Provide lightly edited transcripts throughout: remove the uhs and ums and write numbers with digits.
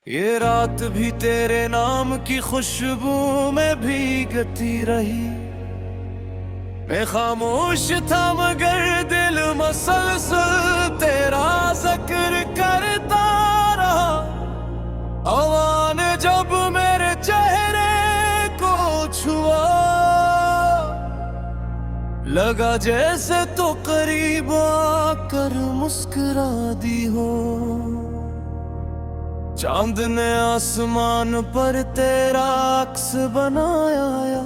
ये रात भी तेरे नाम की खुशबू में भीगती रही। मैं खामोश था मगर दिल मसलसल तेरा जिक्र करता रहा। हवा ने जब मेरे चेहरे को छुआ, लगा जैसे तो करीब आकर मुस्कुरा दी हो। चांद ने आसमान पर तेरा अक्स बनाया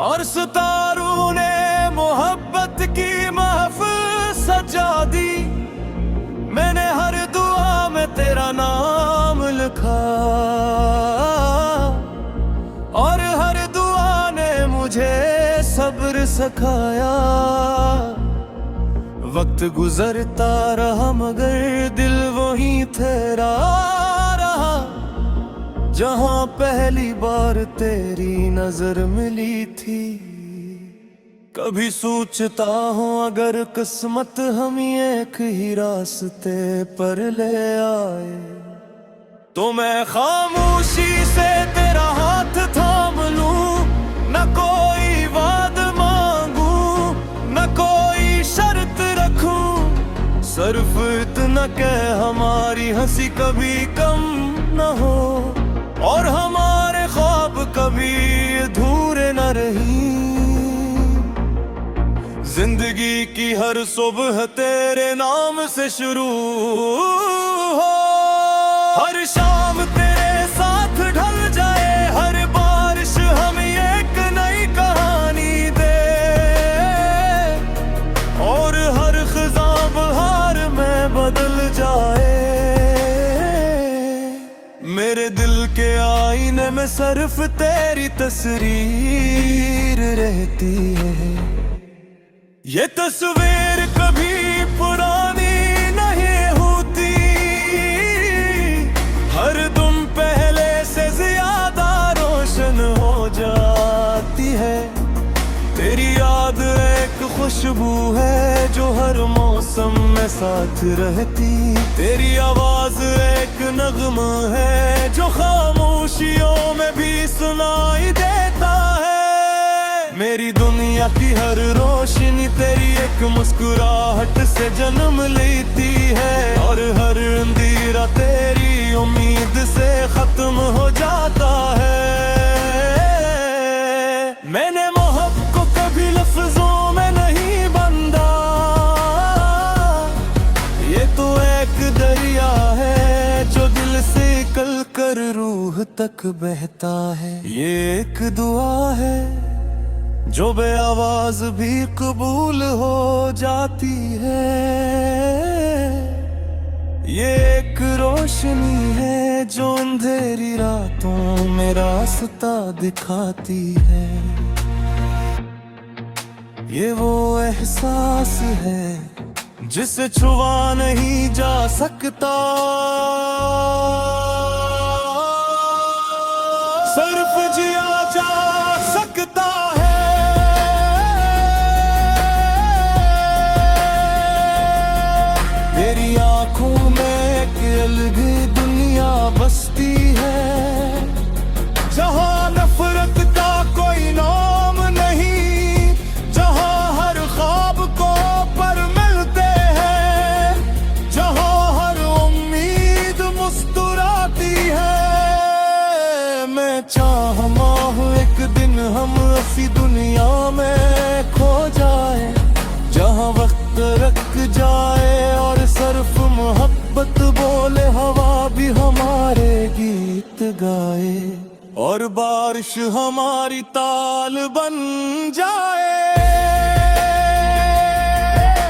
और सितारों ने मोहब्बत की महफिल सजा दी। मैंने हर दुआ में तेरा नाम लिखा और हर दुआ ने मुझे सब्र सिखाया। वक्त गुजरता रहा मगर दिल वही तेरा रहा, जहां पहली बार तेरी नजर मिली थी। कभी सोचता हूँ अगर किस्मत हम एक ही रास्ते पर ले आए, तो मैं खामोशी से तेरा हाथ थाम लूं। न कोई वाद मांगू, न कोई शर्त रखूं, सिर्फ इतना कह हमारी हंसी कभी कम न हो और हमारे ख्वाब कभी अधूरे न रही। जिंदगी की हर सुबह तेरे नाम से शुरू हो, हर शाम तेरे साथ ढल जाए, हर बारिश हमें एक नई कहानी दे और हर खिज़ां बहार में बदल जाए। मेरे दिल के आईने में सिर्फ तेरी तस्वीर रहती है। ये तस्वीर कभी पुरानी नहीं होती, हर दम पहले से ज्यादा रोशन हो जाती है। तेरी याद एक खुशबू है जो हर मौसम में साथ रहती। तेरी आवाज एक नगमा है जो खामोशियों में भी सुनाई देता है। मेरी दुनिया की हर रोशनी तेरी एक मुस्कुराहट से जन्म लेती है और हर अंधेरा तेरी उम्मीद से खत्म हो जाता है। मैंने मोहब्बत को कभी लफ्जों में नहीं बंधा, ये तो एक दरिया है जो दिल से निकल कर रूह तक बहता है। ये एक दुआ है जो बे आवाज भी कबूल हो जाती है। ये एक रोशनी है जो अंधेरी रातों में रास्ता दिखाती है। ये वो एहसास है जिसे छुआ नहीं जा सकता, सिर्फ जिया जा सकता है। तेरी आंखों में एक अलग दुनिया बसती है, जहां नफरत का कोई नाम नहीं, जहां हर ख्वाब को पर मिलते हैं, जहां हर उम्मीद मुस्कुराती है। मैं चाहता हूँ एक दिन हम ऐसी दुनिया में खो जाए, जहां वक्त रुक जाए और सिर्फ मोहब्बत बोले, हवा भी हमारे गीत गाए और बारिश हमारी ताल बन जाए।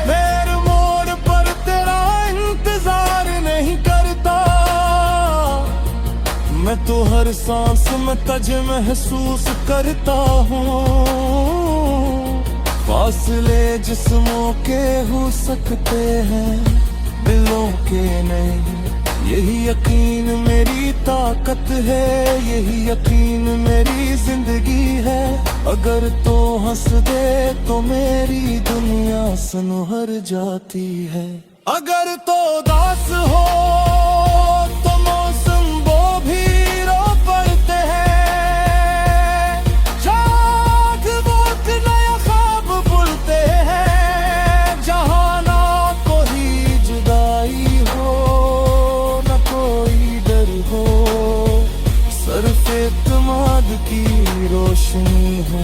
मेरे मोड़ पर तेरा इंतजार नहीं करता, मैं तो हर सांस में तुझे महसूस करता हूँ। फासले जिस्मों के हो सकते हैं, दिलों के नहीं। यही यकीन मेरी ताकत है, यही यकीन मेरी जिंदगी है। अगर तो हंस दे तो मेरी दुनिया सनहर जाती है, अगर तो उदास हो तो चांद की रोशनी हूँ,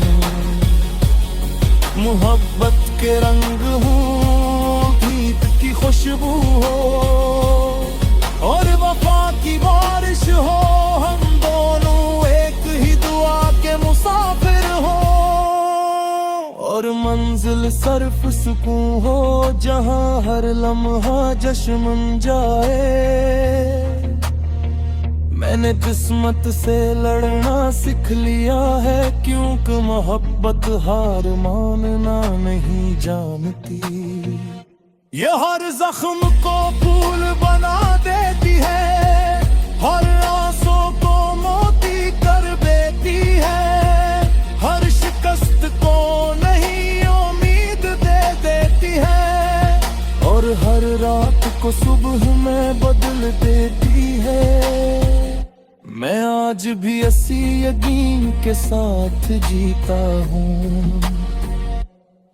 मोहब्बत के रंग हूँ, गीत की खुशबू हो और वफा की बारिश हो। हम दोनों एक ही दुआ के मुसाफिर हो और मंजिल सर्फ सुकून हो, जहाँ हर लम्हा जश्न बन जाए। मैंने किस्मत से लड़ना सीख लिया है, क्योंकि मोहब्बत हार मानना नहीं जानती। ये हर जख्म को फूल बना देती है, हर आंसू को मोती कर देती है, हर शिकस्त को नहीं उम्मीद दे देती है और हर रात को सुबह में बदल देती है। मैं आज भी इसी यकीन के साथ जीता हूँ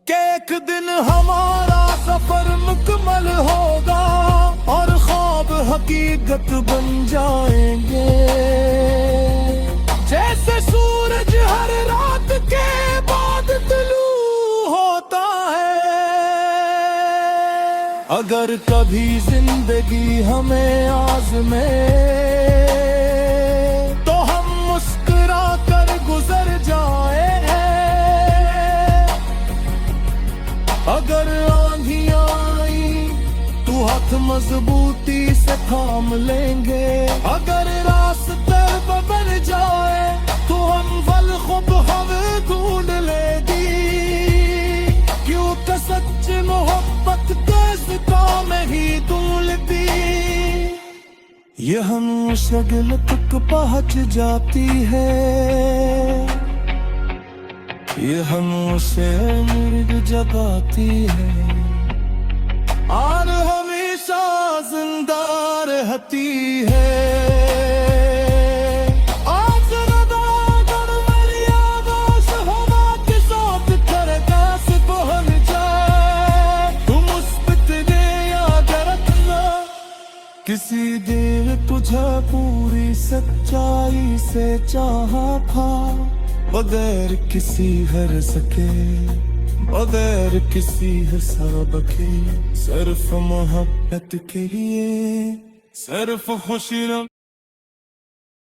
कि एक दिन हमारा सफर मुकम्मल होगा और ख्वाब हकीकत बन जाएंगे। जैसे सूरज हर रात के बाद तुलू होता है, अगर कभी जिंदगी हमें आज़मे तो हम मुस्कुरा कर गुजर जाए। अगर आंधियां आई तो हाथ मजबूती से थाम लेंगे, अगर रास्ते बदल जाए तो हम फल खुद हमें ढूंढ लेगी, क्योंकि सच्ची मोहब्बत किस्मत में ही ढूंढती। ये हम शगल तक पहुंच जाती है, ये हमसे मृग जगाती है और हमेशा जिंदा रहती है। आज रदा कर मेरी आवाज़ हवा के साथ करगा से बहल जाए, तुम उस पितने याद रखना, किसी देर तुझे पूरी सच्चाई से चाहा था, बगैर किसी हर्ष के, बगैर किसी हिसाब के, सिर्फ मोहब्बत के लिए, सिर्फ खुशी।